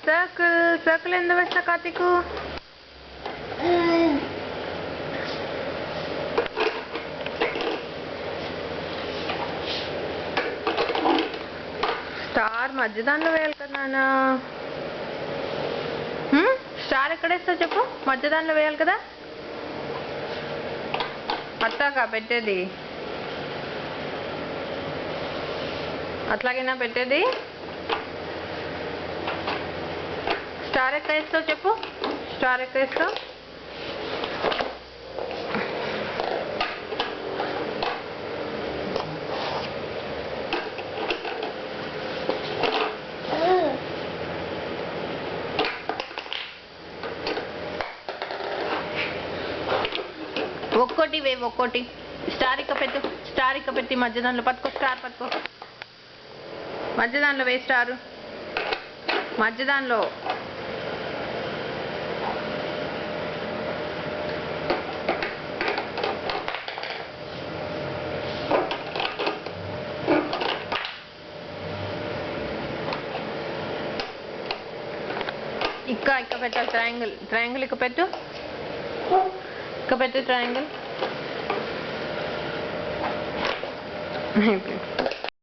Circle circle ఎందుకు వేస్తా Karthik? Star మధ్య దానిలో వేయాలి కదా నాన్న. స్టార్ ఎక్కడ వేస్తావు చెప్పు? మధ్య దానిలో వేయాలి కదా. అట్లాగా పెట్టేది? అట్లాగైనా పెట్టేది? స్టార్ ఎక్కడ వేస్తావు చెప్పు? స్టార్ ఎక్కడ వేస్తావు? ఒక్కోటి వేవ్ ఒక్కోటి. స్టార్ ఇక్క పెట్టు. స్టార్ ఇక్క పెట్టి మధ్య దానిలో పట్టుకో. స్టార్ పట్టుకో. మధ్య దానిలో వే స్టారు. మధ్య దానిలో ఇక్క పెట్టాలి. ట్రయాంగిల్ ట్రయాంగిల్ ఇక్క పెట్టు. ఇక్క పెట్టు ట్రయాంగిల్.